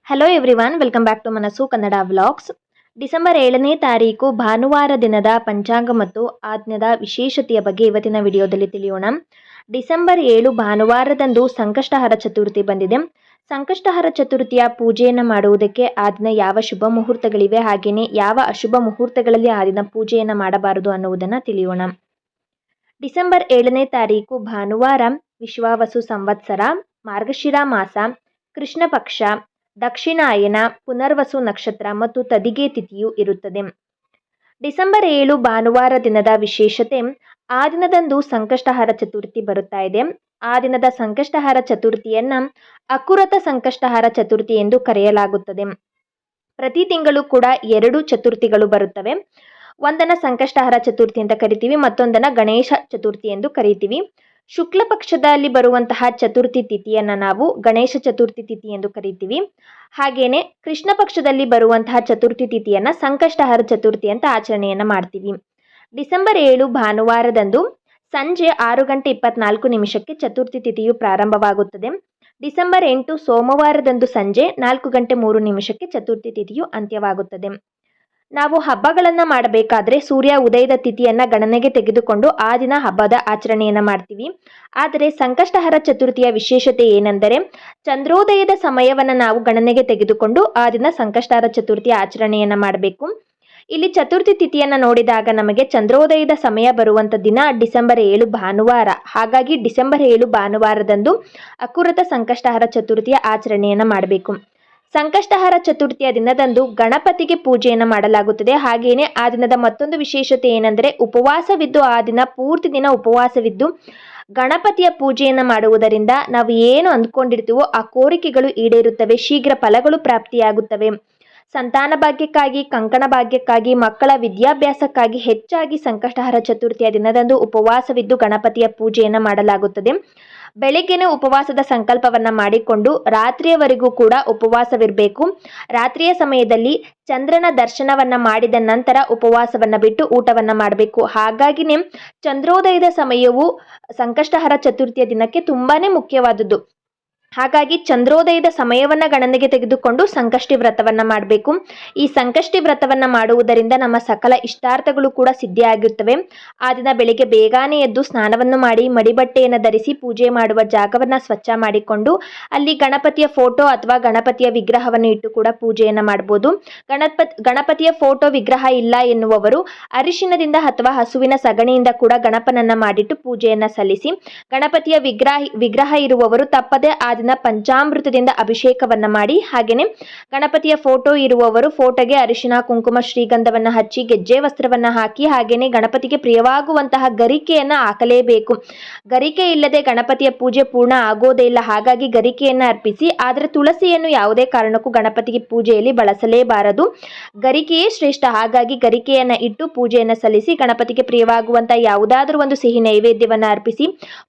Hello everyone, welcome back to Manassu Kannada vlogs. December 7ನೇ ತಾರೀಕು ಭಾನುವಾರ ದಿನದ ಪಂಚಾಂಗ ಮತ್ತು ಆ ದಿನದ ವಿಶೇಷತೆಯ ಬಗ್ಗೆ ಇವತ್ತಿನ ವಿಡಿಯೋದಲ್ಲಿ ತಿಳಿಯೋಣ. ಡಿಸೆಂಬರ್ 7 ಭಾನುವಾರದಂದು ಸಂಕಷ್ಟಹರ ಚತುರ್ಥಿ ಬಂದಿದೆ. ಸಂಕಷ್ಟಹರ ಚತುರ್ಥಿಯ ಪೂಜೆಯನ್ನು ಮಾಡುವುದಕ್ಕೆ ಆ ದಿನ ಯಾವ ಶುಭ ಮುಹೂರ್ತಗಳಿವೆ, ಹಾಗೆಯೇ ಯಾವ ಅಶುಭ ಮುಹೂರ್ತಗಳಲ್ಲಿ ಆ ದಿನ ಪೂಜೆಯನ್ನು ಮಾಡಬಾರದು ಅನ್ನುವುದನ್ನು ತಿಳಿಯೋಣ. ಡಿಸೆಂಬರ್ 7ನೇ ತಾರೀಕು ಭಾನುವಾರ ವಿಶ್ವಾವಸು ಸಂವತ್ಸರ, ಮಾರ್ಗಶಿರ ಮಾಸ, ಕೃಷ್ಣ ಪಕ್ಷ, ದಕ್ಷಿಣಾಯನ, ಪುನರ್ವಸು ನಕ್ಷತ್ರ ಮತ್ತು ತದಿಗೆ ತಿಥಿಯು ಇರುತ್ತದೆ. ಡಿಸೆಂಬರ್ 7 ಭಾನುವಾರ ದಿನದ ವಿಶೇಷತೆ, ಆ ದಿನದಂದು ಸಂಕಷ್ಟಹರ ಚತುರ್ಥಿ ಬರುತ್ತಾ ಇದೆ. ಆ ದಿನದ ಸಂಕಷ್ಟಹರ ಚತುರ್ಥಿಯನ್ನ ಅಕುರತ ಸಂಕಷ್ಟಹರ ಚತುರ್ಥಿ ಎಂದು ಕರೆಯಲಾಗುತ್ತದೆ. ಪ್ರತಿ ತಿಂಗಳು ಕೂಡ 2 ಚತುರ್ಥಿಗಳು ಬರುತ್ತವೆ. ಒಂದನ್ನ ಸಂಕಷ್ಟಹರ ಚತುರ್ಥಿ ಅಂತ ಕರಿತೀವಿ, ಮತ್ತೊಂದನ್ನ ಗಣೇಶ ಚತುರ್ಥಿ ಎಂದು ಕರಿತೀವಿ. ಶುಕ್ಲ ಪಕ್ಷದಲ್ಲಿ ಬರುವಂತಹ ಚತುರ್ಥಿ ತಿಥಿಯನ್ನ ನಾವು ಗಣೇಶ ಚತುರ್ಥಿ ತಿಥಿ ಎಂದು ಕರಿತೀವಿ. ಹಾಗೇನೆ ಕೃಷ್ಣ ಪಕ್ಷದಲ್ಲಿ ಬರುವಂತಹ ಚತುರ್ಥಿ ತಿಥಿಯನ್ನ ಸಂಕಷ್ಟಹರ ಚತುರ್ಥಿ ಅಂತ ಆಚರಣೆಯನ್ನ ಮಾಡ್ತೀವಿ. ಡಿಸೆಂಬರ್ 7 ಭಾನುವಾರದಂದು ಸಂಜೆ 6:24 ಚತುರ್ಥಿ ತಿಥಿಯು ಪ್ರಾರಂಭವಾಗುತ್ತದೆ. ಡಿಸೆಂಬರ್ 8 ಸೋಮವಾರದಂದು ಸಂಜೆ 4:03 ಚತುರ್ಥಿ ತಿಥಿಯು ಅಂತ್ಯವಾಗುತ್ತದೆ. ನಾವು ಹಬ್ಬಗಳನ್ನ ಮಾಡಬೇಕಾದ್ರೆ ಸೂರ್ಯ ಉದಯದ ತಿಥಿಯನ್ನ ಗಣನೆಗೆ ತೆಗೆದುಕೊಂಡು ಆ ದಿನ ಹಬ್ಬದ ಆಚರಣೆಯನ್ನ ಮಾಡ್ತೀವಿ. ಆದರೆ ಸಂಕಷ್ಟಹರ ಚತುರ್ಥಿಯ ವಿಶೇಷತೆ ಏನೆಂದರೆ, ಚಂದ್ರೋದಯದ ಸಮಯವನ್ನ ನಾವು ಗಣನೆಗೆ ತೆಗೆದುಕೊಂಡು ಆ ದಿನ ಸಂಕಷ್ಟಹರ ಚತುರ್ಥಿಯ ಆಚರಣೆಯನ್ನ ಮಾಡಬೇಕು. ಇಲ್ಲಿ ಚತುರ್ಥಿ ತಿಥಿಯನ್ನ ನೋಡಿದಾಗ ನಮಗೆ ಚಂದ್ರೋದಯದ ಸಮಯ ಬರುವಂತ ದಿನ ಡಿಸೆಂಬರ್ 7 ಭಾನುವಾರ. ಹಾಗಾಗಿ ಡಿಸೆಂಬರ್ 7 ಭಾನುವಾರದಂದು ಅಕುರತ ಸಂಕಷ್ಟಹರ ಚತುರ್ಥಿಯ ಆಚರಣೆಯನ್ನ ಮಾಡಬೇಕು. ಸಂಕಷ್ಟಹರ ಚತುರ್ಥಿಯ ದಿನದಂದು ಗಣಪತಿಗೆ ಪೂಜೆಯನ್ನು ಮಾಡಲಾಗುತ್ತದೆ. ಹಾಗೆಯೇ ಆ ದಿನದ ಮತ್ತೊಂದು ವಿಶೇಷತೆ ಏನೆಂದರೆ, ಉಪವಾಸವಿದ್ದು ಆ ದಿನ ಪೂರ್ತಿ ದಿನ ಉಪವಾಸವಿದ್ದು ಗಣಪತಿಯ ಪೂಜೆಯನ್ನು ಮಾಡುವುದರಿಂದ ನಾವು ಏನು ಅಂದ್ಕೊಂಡಿರ್ತೀವೋ ಆ ಕೋರಿಕೆಗಳು ಈಡೇರುತ್ತವೆ, ಶೀಘ್ರ ಫಲಗಳು ಪ್ರಾಪ್ತಿಯಾಗುತ್ತವೆ. ಸಂತಾನ ಭಾಗ್ಯಕ್ಕಾಗಿ, ಕಂಕಣ ಭಾಗ್ಯಕ್ಕಾಗಿ, ಮಕ್ಕಳ ವಿದ್ಯಾಭ್ಯಾಸಕ್ಕಾಗಿ ಹೆಚ್ಚಾಗಿ ಸಂಕಷ್ಟಹರ ಚತುರ್ಥಿಯ ದಿನದಂದು ಉಪವಾಸವಿದ್ದು ಗಣಪತಿಯ ಪೂಜೆಯನ್ನು ಮಾಡಲಾಗುತ್ತದೆ. ಬೆಳಗ್ಗೆನೇ ಉಪವಾಸದ ಸಂಕಲ್ಪವನ್ನ ಮಾಡಿಕೊಂಡು ರಾತ್ರಿಯವರೆಗೂ ಕೂಡ ಉಪವಾಸವಿರಬೇಕು. ರಾತ್ರಿಯ ಸಮಯದಲ್ಲಿ ಚಂದ್ರನ ದರ್ಶನವನ್ನ ಮಾಡಿದ ನಂತರ ಉಪವಾಸವನ್ನ ಬಿಟ್ಟು ಊಟವನ್ನ ಮಾಡಬೇಕು. ಹಾಗಾಗಿನೇ ಚಂದ್ರೋದಯದ ಸಮಯವು ಸಂಕಷ್ಟಹರ ಚತುರ್ಥಿಯ ದಿನಕ್ಕೆ ತುಂಬಾನೇ ಮುಖ್ಯವಾದದ್ದು. ಹಾಗಾಗಿ ಚಂದ್ರೋದಯದ ಸಮಯವನ್ನ ಗಣನೆಗೆ ತೆಗೆದುಕೊಂಡು ಸಂಕಷ್ಟಿ ವ್ರತವನ್ನ ಮಾಡಬೇಕು. ಈ ಸಂಕಷ್ಟಿ ವ್ರತವನ್ನ ಮಾಡುವುದರಿಂದ ನಮ್ಮ ಸಕಲ ಇಷ್ಟಾರ್ಥಗಳು ಕೂಡ ಸಿದ್ಧಿಯಾಗಿರುತ್ತವೆ. ಆ ದಿನ ಬೆಳಿಗ್ಗೆ ಬೇಗನೆ ಎದ್ದು ಸ್ನಾನವನ್ನು ಮಾಡಿ ಮಡಿಬಟ್ಟೆಯನ್ನು ಧರಿಸಿ ಪೂಜೆ ಮಾಡುವ ಜಾಗವನ್ನ ಸ್ವಚ್ಛ ಮಾಡಿಕೊಂಡು ಅಲ್ಲಿ ಗಣಪತಿಯ ಫೋಟೋ ಅಥವಾ ಗಣಪತಿಯ ವಿಗ್ರಹವನ್ನು ಇಟ್ಟು ಕೂಡ ಪೂಜೆಯನ್ನ ಮಾಡಬಹುದು. ಗಣಪತಿಯ ಫೋಟೋ ವಿಗ್ರಹ ಇಲ್ಲ ಎನ್ನುವವರು ಅರಿಶಿನದಿಂದ ಅಥವಾ ಹಸುವಿನ ಸಗಣಿಯಿಂದ ಕೂಡ ಗಣಪನನ್ನ ಮಾಡಿಟ್ಟು ಪೂಜೆಯನ್ನ ಸಲ್ಲಿಸಿ, ಗಣಪತಿಯ ವಿಗ್ರಹ ಇರುವವರು ತಪ್ಪದೆ ಆ ದಿನ ಪಂಚಾಮೃತದಿಂದ ಅಭಿಷೇಕವನ್ನ ಮಾಡಿ, ಹಾಗೇನೆ ಗಣಪತಿಯ ಫೋಟೋ ಇರುವವರು ಫೋಟೋಗೆ ಅರಿಶಿನ, ಕುಂಕುಮ, ಶ್ರೀಗಂಧವನ್ನ ಹಚ್ಚಿ ಗೆಜ್ಜೆ ವಸ್ತ್ರವನ್ನ ಹಾಕಿ, ಹಾಗೇನೆ ಗಣಪತಿಗೆ ಪ್ರಿಯವಾಗುವಂತಹ ಗರಿಕೆಯನ್ನ ಹಾಕಲೇಬೇಕು. ಗರಿಕೆ ಇಲ್ಲದೆ ಗಣಪತಿಯ ಪೂಜೆ ಪೂರ್ಣ ಆಗೋದೇ ಇಲ್ಲ. ಹಾಗಾಗಿ ಗರಿಕೆಯನ್ನ ಅರ್ಪಿಸಿ. ಆದರೆ ತುಳಸಿಯನ್ನು ಯಾವುದೇ ಕಾರಣಕ್ಕೂ ಗಣಪತಿಗೆ ಪೂಜೆಯಲ್ಲಿ ಬಳಸಲೇಬಾರದು. ಗರಿಕೆಯೇ ಶ್ರೇಷ್ಠ. ಹಾಗಾಗಿ ಗರಿಕೆಯನ್ನ ಇಟ್ಟು ಪೂಜೆಯನ್ನ ಸಲ್ಲಿಸಿ ಗಣಪತಿಗೆ ಪ್ರಿಯವಾಗುವಂತಹ ಯಾವುದಾದ್ರೂ ಒಂದು ಸಿಹಿ ನೈವೇದ್ಯವನ್ನ ಅರ್ಪಿಸಿ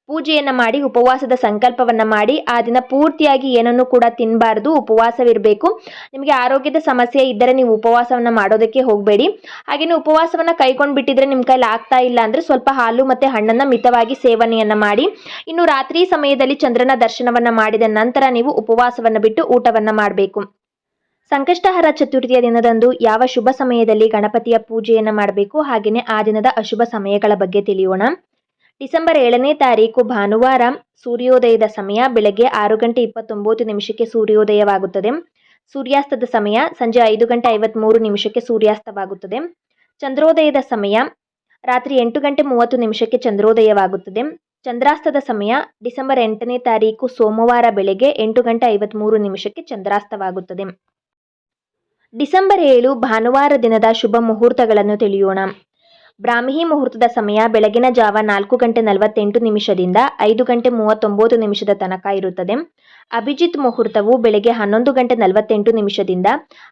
ಪೂಜೆಯನ್ನ ಮಾಡಿ ಉಪವಾಸದ ಸಂಕಲ್ಪವನ್ನ ಮಾಡಿ ಆ ದಿನ ಪೂರ್ತಿಯಾಗಿ ಏನನ್ನು ಕೂಡ ತಿನ್ನಬಾರದು, ಉಪವಾಸವಿರಬೇಕು. ನಿಮಗೆ ಆರೋಗ್ಯದ ಸಮಸ್ಯೆ ಇದ್ದರೆ ನೀವು ಉಪವಾಸವನ್ನ ಮಾಡೋದಕ್ಕೆ ಹೋಗಬೇಡಿ. ಹಾಗೆಯೇ ಉಪವಾಸವನ್ನ ಕೈಗೊಂಡು ಬಿಟ್ಟಿದ್ರೆ ನಿಮ್ಮ ಕೈಲಿ ಆಗ್ತಾ ಇಲ್ಲ ಅಂದ್ರೆ ಸ್ವಲ್ಪ ಹಾಲು ಮತ್ತೆ ಹಣ್ಣನ್ನ ಮಿತವಾಗಿ ಸೇವನೆಯನ್ನ ಮಾಡಿ. ಇನ್ನು ರಾತ್ರಿ ಸಮಯದಲ್ಲಿ ಚಂದ್ರನ ದರ್ಶನವನ್ನ ಮಾಡಿದ ನಂತರ ನೀವು ಉಪವಾಸವನ್ನ ಬಿಟ್ಟು ಊಟವನ್ನ ಮಾಡಬೇಕು. ಸಂಕಷ್ಟಹರ ಚತುರ್ಥಿಯ ದಿನದಂದು ಯಾವ ಶುಭ ಸಮಯದಲ್ಲಿ ಗಣಪತಿಯ ಪೂಜೆಯನ್ನ ಮಾಡಬೇಕು, ಹಾಗೆಯೇ ಆ ದಿನದ ಅಶುಭ ಸಮಯಗಳ ಬಗ್ಗೆ ತಿಳಿಯೋಣ. ಡಿಸೆಂಬರ್ 7ನೇ ತಾರೀಕು ಭಾನುವಾರ ಸೂರ್ಯೋದಯದ ಸಮಯ ಬೆಳಗ್ಗೆ 6:29 ಸೂರ್ಯೋದಯವಾಗುತ್ತದೆ. ಸೂರ್ಯಾಸ್ತದ ಸಮಯ ಸಂಜೆ 5:53 ಸೂರ್ಯಾಸ್ತವಾಗುತ್ತದೆ. ಚಂದ್ರೋದಯದ ಸಮಯ ರಾತ್ರಿ 8:30 ಚಂದ್ರೋದಯವಾಗುತ್ತದೆ. ಚಂದ್ರಾಸ್ತದ ಸಮಯ ಡಿಸೆಂಬರ್ 8ನೇ ತಾರೀಕು ಸೋಮವಾರ ಬೆಳಗ್ಗೆ 8:53 ಚಂದ್ರಾಸ್ತವಾಗುತ್ತದೆ. ಡಿಸೆಂಬರ್ 7 ಭಾನುವಾರ ದಿನದ ಶುಭ ಮುಹೂರ್ತಗಳನ್ನು ತಿಳಿಯೋಣ. ಬ್ರಾಹ್ಮಿ ಮುಹೂರ್ತದ ಸಮಯ ಬೆಳಗಿನ ಜಾವ 4:48 5:39 ತನಕ ಇರುತ್ತದೆ. ಅಭಿಜಿತ್ ಮುಹೂರ್ತವು ಬೆಳಗ್ಗೆ 11:48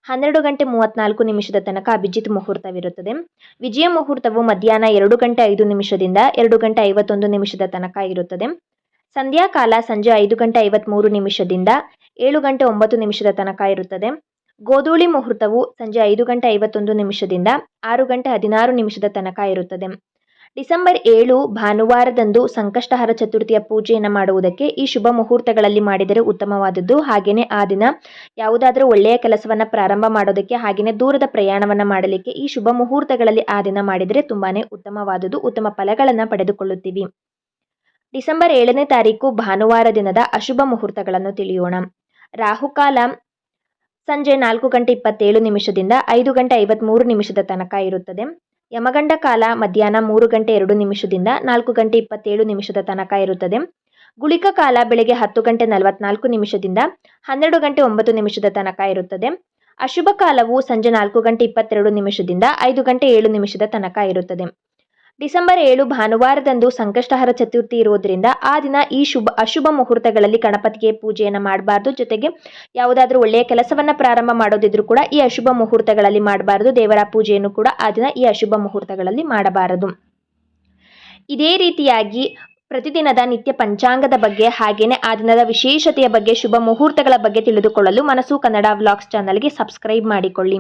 12:34 ತನಕ ಅಭಿಜಿತ್ ಮುಹೂರ್ತವಿರುತ್ತದೆ. ವಿಜಯ ಮುಹೂರ್ತವು ಮಧ್ಯಾಹ್ನ 2:05 2:51 ತನಕ ಇರುತ್ತದೆ. ಸಂಧ್ಯಾಕಾಲ ಸಂಜೆ 5:53 7:09 ತನಕ ಇರುತ್ತದೆ. ಗೋಧೂಳಿ ಮುಹೂರ್ತವು ಸಂಜೆ 5:51 6:16 ತನಕ ಇರುತ್ತದೆ. ಡಿಸೆಂಬರ್ 7 ಭಾನುವಾರದಂದು ಸಂಕಷ್ಟಹರ ಚತುರ್ಥಿಯ ಪೂಜೆಯನ್ನು ಮಾಡುವುದಕ್ಕೆ ಈ ಶುಭ ಮುಹೂರ್ತಗಳಲ್ಲಿ ಮಾಡಿದರೆ ಉತ್ತಮವಾದದ್ದು. ಹಾಗೆಯೇ ಆ ದಿನ ಯಾವುದಾದರೂ ಒಳ್ಳೆಯ ಕೆಲಸವನ್ನು ಪ್ರಾರಂಭ ಮಾಡೋದಕ್ಕೆ ಹಾಗೆಯೇ ದೂರದ ಪ್ರಯಾಣವನ್ನು ಮಾಡಲಿಕ್ಕೆ ಈ ಶುಭ ಮುಹೂರ್ತಗಳಲ್ಲಿ ಆ ದಿನ ಮಾಡಿದರೆ ತುಂಬಾನೇ ಉತ್ತಮವಾದದ್ದು. ಉತ್ತಮ ಫಲಗಳನ್ನು ಪಡೆದುಕೊಳ್ಳುತ್ತೀವಿ. ಡಿಸೆಂಬರ್ 7ನೇ ತಾರೀಕು ಭಾನುವಾರ ದಿನದ ಅಶುಭ ಮುಹೂರ್ತಗಳನ್ನು ತಿಳಿಯೋಣ. ರಾಹುಕಾಲ ಸಂಜೆ 4:27 5:53 ತನಕ ಇರುತ್ತದೆ. ಯಮಗಂಡ ಕಾಲ ಮಧ್ಯಾಹ್ನ 3:02 4:27 ತನಕ ಇರುತ್ತದೆ. ಗುಳಿಕ ಕಾಲ ಬೆಳಗ್ಗೆ 10:44 12:09 ತನಕ ಇರುತ್ತದೆ. ಅಶುಭ ಕಾಲವು ಸಂಜೆ 4:22 5:07 ತನಕ ಇರುತ್ತದೆ. ಡಿಸೆಂಬರ್ 7 ಭಾನುವಾರದಂದು ಸಂಕಷ್ಟಹರ ಚತುರ್ಥಿ ಇರುವುದರಿಂದ ಆ ದಿನ ಈ ಅಶುಭ ಮುಹೂರ್ತಗಳಲ್ಲಿ ಗಣಪತಿಗೆ ಪೂಜೆಯನ್ನು ಮಾಡಬಾರ್ದು. ಜೊತೆಗೆ ಯಾವುದಾದ್ರೂ ಒಳ್ಳೆಯ ಕೆಲಸವನ್ನ ಪ್ರಾರಂಭ ಮಾಡೋದಿದ್ರು ಕೂಡ ಈ ಅಶುಭ ಮುಹೂರ್ತಗಳಲ್ಲಿ ಮಾಡಬಾರದು. ದೇವರ ಪೂಜೆಯನ್ನು ಕೂಡ ಆ ದಿನ ಈ ಅಶುಭ ಮುಹೂರ್ತಗಳಲ್ಲಿ ಮಾಡಬಾರದು. ಇದೇ ರೀತಿಯಾಗಿ ಪ್ರತಿದಿನದ ನಿತ್ಯ ಪಂಚಾಂಗದ ಬಗ್ಗೆ ಹಾಗೇನೆ ಆ ದಿನದ ವಿಶೇಷತೆಯ ಬಗ್ಗೆ ಶುಭ ಮುಹೂರ್ತಗಳ ಬಗ್ಗೆ ತಿಳಿದುಕೊಳ್ಳಲು ಮನಸ್ಸು ಕನ್ನಡ ವ್ಲಾಗ್ಸ್ ಚಾನಲ್ಗೆ ಸಬ್ಸ್ಕ್ರೈಬ್ ಮಾಡಿಕೊಳ್ಳಿ.